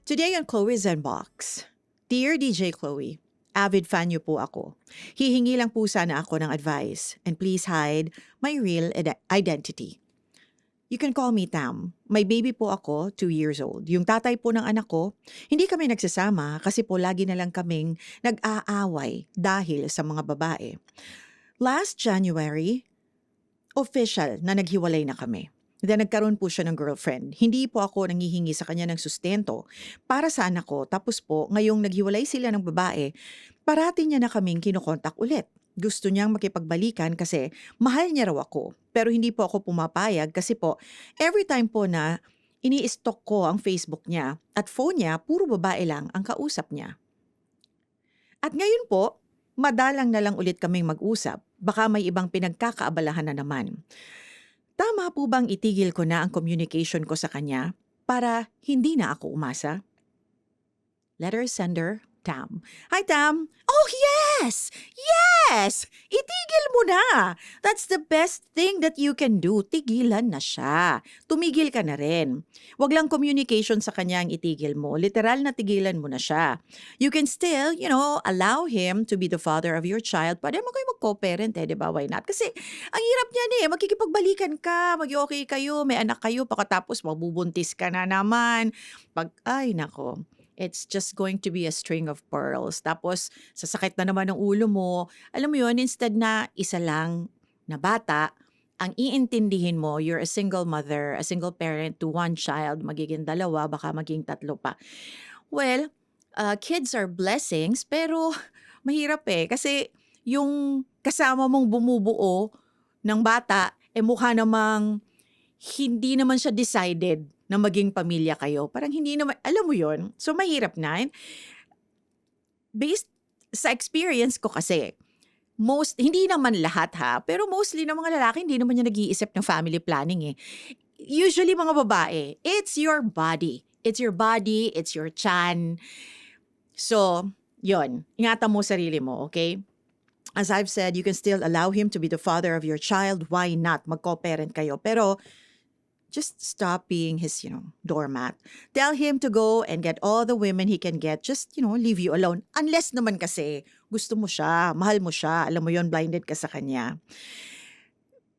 Today on Chloe's Unbox. Dear DJ Chloe, avid fan niyo po ako. Hihingi lang po sana ako ng advice and please hide my real identity. You can call me Tam. May baby po ako, 2 years old. Yung tatay po ng anak ko, hindi kami nagsasama kasi po lagi na lang kaming nag-aaway dahil sa mga babae. Last January, official na naghiwalay na kami. Then nagkaroon po siya ng girlfriend. Hindi po ako nangihingi sa kanya ng sustento para sa anak ko. Tapos po, ngayong naghiwalay sila ng babae, parati niya na kaming kinukontak ulit. Gusto niyang makipagbalikan kasi mahal niya raw ako. Pero hindi po ako pumapayag kasi po, every time po na ini-stalk ko ang Facebook niya at phone niya, puro babae lang ang kausap niya. At ngayon po, madalang na lang ulit kaming mag-usap. Baka may ibang pinagkakaabalahan na naman. Tama po bang itigil ko na ang communication ko sa kanya para hindi na ako umasa? Letter sender, Tam. Hi, Tam. Oh, yes! Yes! Itigil mo na! That's the best thing that you can do. Tigilan na siya. Tumigil ka na rin. Wag lang communication sa kanya ang itigil mo. Literal na tigilan mo na siya. You can still, allow him to be the father of your child. Pwede mo kayo mag-co-parent di ba? Why not? Kasi ang hirap niyan magkikipagbalikan ka, mag-okay kayo, may anak kayo, pagkatapos mabubuntis ka na naman. Ay nako. It's just going to be a string of pearls. Tapos, sasakit na naman ang ulo mo. Alam mo yun, instead na isa lang na bata, ang iintindihin mo, you're a single mother, a single parent to one child, magiging dalawa, baka maging tatlo pa. Well, kids are blessings, pero mahirap kasi yung kasama mong bumubuo ng bata, mukha namang hindi naman siya decided na maging pamilya kayo. Parang hindi naman, alam mo yon. So, mahirap na. Based sa experience ko kasi, hindi naman lahat pero mostly ng mga lalaki, hindi naman niya nag-iisip ng family planning Usually mga babae, it's your body. It's your body, it's your chan. So, yon. Ingatan mo sarili mo, okay? As I've said, you can still allow him to be the father of your child. Why not? Mag-co-parent kayo. Pero, just stop being his, doormat. Tell him to go and get all the women he can get. Just, leave you alone. Unless naman kasi gusto mo siya, mahal mo siya, alam mo yon, blinded ka sa kanya.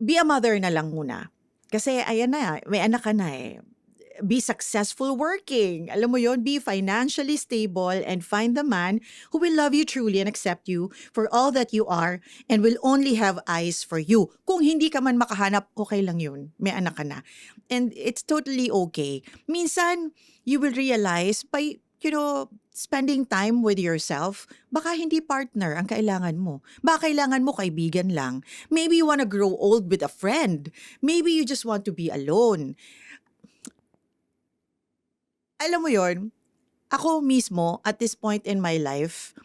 Be a mother na lang muna. Kasi ayan na, may anak ka na Be successful working. Alam mo yon, be financially stable and find the man who will love you truly and accept you for all that you are and will only have eyes for you. Kung hindi ka man makahanap, okay lang yun. May anak ka na. And it's totally okay. Minsan, you will realize by, spending time with yourself, baka hindi partner ang kailangan mo. Baka kailangan mo kaibigan lang. Maybe you wanna grow old with a friend. Maybe you just want to be alone. Alam mo yon, ako mismo at this point in my life,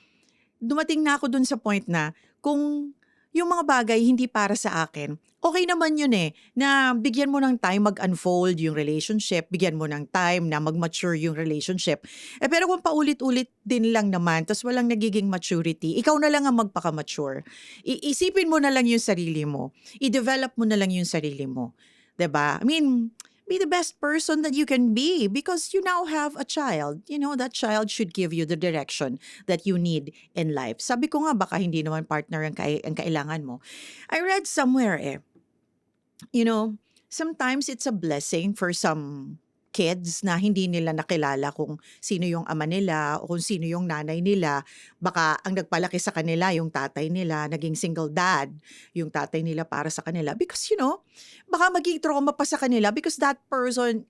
dumating na ako dun sa point na kung yung mga bagay hindi para sa akin, okay naman yun na bigyan mo ng time mag-unfold yung relationship, bigyan mo ng time na mag-mature yung relationship. Pero kung paulit-ulit din lang naman, tas walang nagiging maturity, ikaw na lang ang magpaka-mature. Isipin mo na lang yung sarili mo. I-develop mo na lang yung sarili mo. 'Di ba? I mean, be the best person that you can be because you now have a child. That child should give you the direction that you need in life. Sabi ko nga, baka hindi naman partner ang kailangan mo. I read somewhere sometimes it's a blessing for some kids na hindi nila nakilala kung sino yung ama nila o kung sino yung nanay nila. Baka ang nagpalaki sa kanila yung tatay nila, naging single dad yung tatay nila para sa kanila. Because baka maging trauma pa sa kanila because that person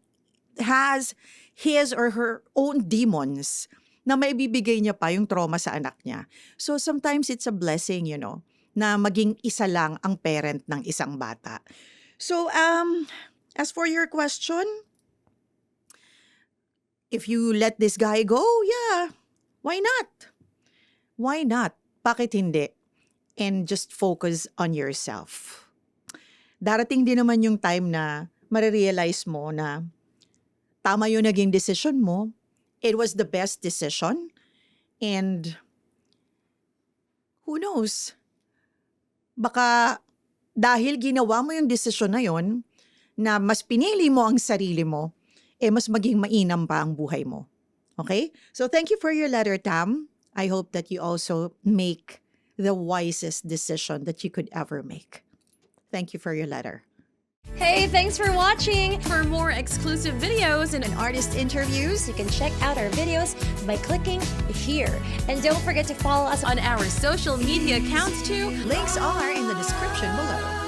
has his or her own demons na maibibigay niya pa yung trauma sa anak niya. So sometimes it's a blessing, na maging isa lang ang parent ng isang bata. So, as for your question, if you let this guy go, yeah, why not? Why not? Bakit hindi? And just focus on yourself. Darating din naman yung time na marirealize mo na tama yung naging decision mo. It was the best decision. And who knows? Baka dahil ginawa mo yung desisyon na yon, na mas pinili mo ang sarili mo, mas maging mainam pa ang buhay mo. Okay? So thank you for your letter, Tam. I hope that you also make the wisest decision that you could ever make. Thank you for your letter. Hey, thanks for watching! For more exclusive videos and Artist interviews. You can check out our videos by clicking here. And don't forget to follow us on our social media accounts too. Links are in the description below.